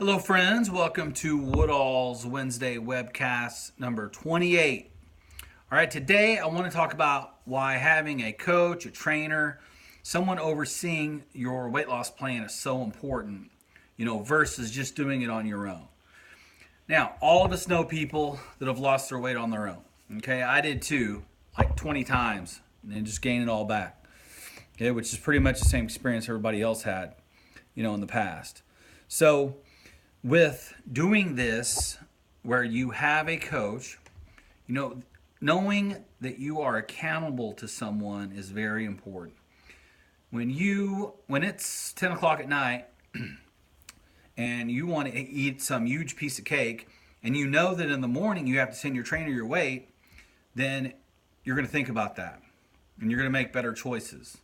Hello, friends. Welcome to Woodall's Wednesday Webcast number 28. All right, today I want to talk about why having a coach, a trainer, someone overseeing your weight loss plan is so important, versus just doing it on your own. Now, all of us know people that have lost their weight on their own. Okay, I did too, like 20 times, and then just gained it all back. Okay, which is pretty much the same experience everybody else had, in the past. So, with doing this, where you have a coach, knowing that you are accountable to someone is very important. When it's 10 o'clock at night and you want to eat some huge piece of cake, and you know that in the morning you have to send your trainer your weight, then you're going to think about that and you're going to make better choices.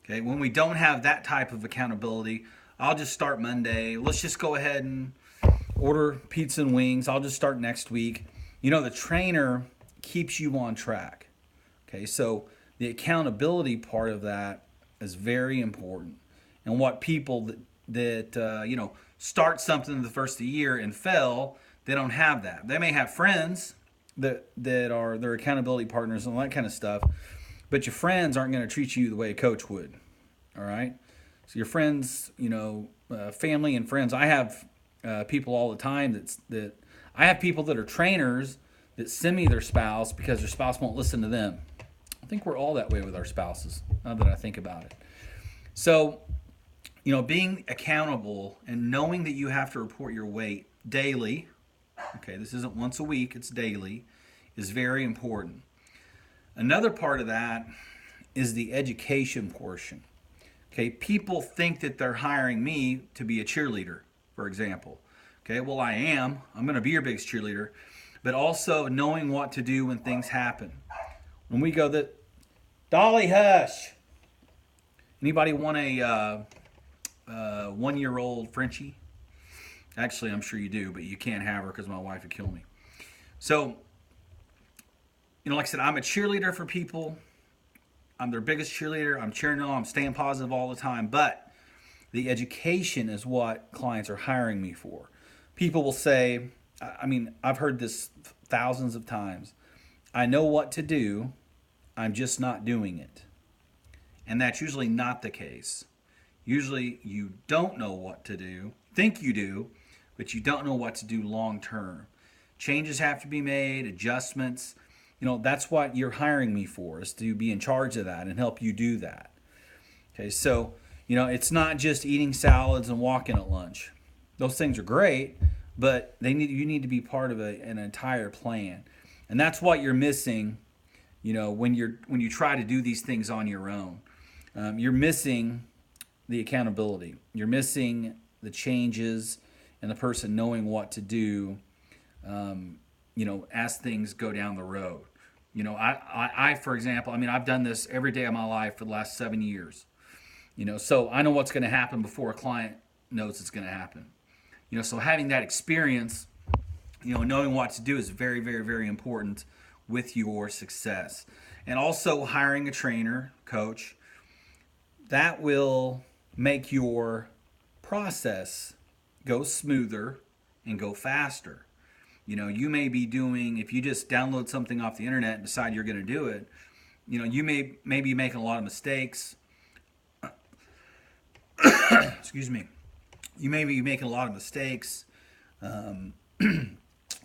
Okay, when we don't have that type of accountability, I'll just start Monday. Let's just go ahead and order pizza and wings. I'll just start next week. The trainer keeps you on track. Okay, so the accountability part of that is very important. And what people that start something the first of the year and fail, they don't have that. They may have friends that are their accountability partners and all that kind of stuff, but your friends aren't going to treat you the way a coach would. All right. So your friends, family and friends. I have people all the time that I have people that are trainers that send me their spouse because their spouse won't listen to them. I think we're all that way with our spouses, now that I think about it. So, being accountable and knowing that you have to report your weight daily, okay, this isn't once a week, it's daily, is very important. Another part of that is the education portion. Okay, people think that they're hiring me to be a cheerleader, for example. Okay, well, I am. I'm going to be your biggest cheerleader, but also knowing what to do when things happen. When we go that, Dolly, hush. Anybody want a 1-year-old Frenchie? Actually, I'm sure you do, but you can't have her because my wife would kill me. So, like I said, I'm a cheerleader for people. I'm their biggest cheerleader. I'm cheering them on. I'm staying positive all the time. But the education is what clients are hiring me for. People will say, I've heard this thousands of times. I know what to do. I'm just not doing it. And that's usually not the case. Usually you don't know what to do. Think you do, but you don't know what to do long term. Changes have to be made, adjustments. That's what you're hiring me for, is to be in charge of that and help you do that. Okay, so, it's not just eating salads and walking at lunch. Those things are great, but you need to be part of an entire plan. And that's what you're missing, when you try to do these things on your own. You're missing the accountability. You're missing the changes and the person knowing what to do, as things go down the road. I for example, I've done this every day of my life for the last 7 years. So I know what's going to happen before a client knows it's going to happen. So having that experience, knowing what to do is very, very, very important with your success. And also hiring a trainer, coach, that will make your process go smoother and go faster. You may be doing, if you just download something off the internet and decide you're going to do it, you may be making a lot of mistakes. Excuse me. You may be making a lot of mistakes,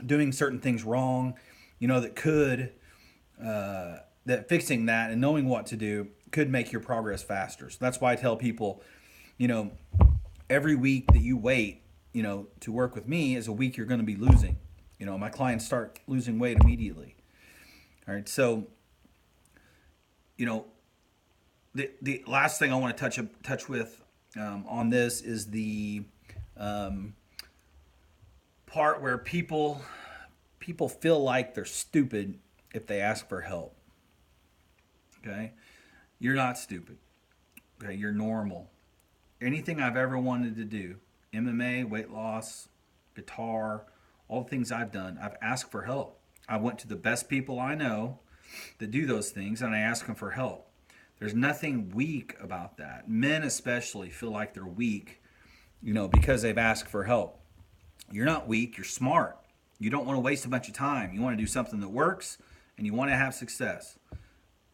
doing certain things wrong, that fixing that and knowing what to do could make your progress faster. So that's why I tell people, every week that you wait, to work with me is a week you're going to be losing. My clients start losing weight immediately. All right, so, the last thing I want to touch with on this is the part where people feel like they're stupid if they ask for help. Okay, you're not stupid. Okay, you're normal. Anything I've ever wanted to do, MMA, weight loss, guitar, all the things I've done, I've asked for help. I went to the best people I know that do those things, and I ask them for help. There's nothing weak about that. Men especially feel like they're weak, because they've asked for help. You're not weak, you're smart. You don't want to waste a bunch of time. You want to do something that works and you want to have success.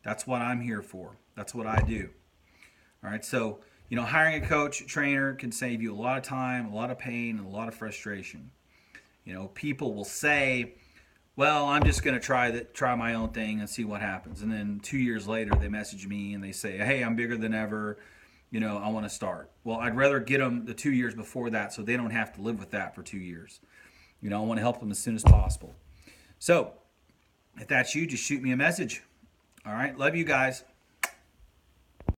That's what I'm here for. That's what I do. All right. So, hiring a coach, a trainer can save you a lot of time, a lot of pain, and a lot of frustration. People will say, well, I'm just going to try my own thing and see what happens. And then 2 years later, they message me and they say, hey, I'm bigger than ever. I want to start. Well, I'd rather get them the 2 years before that so they don't have to live with that for 2 years. I want to help them as soon as possible. So if that's you, just shoot me a message. All right. Love you guys.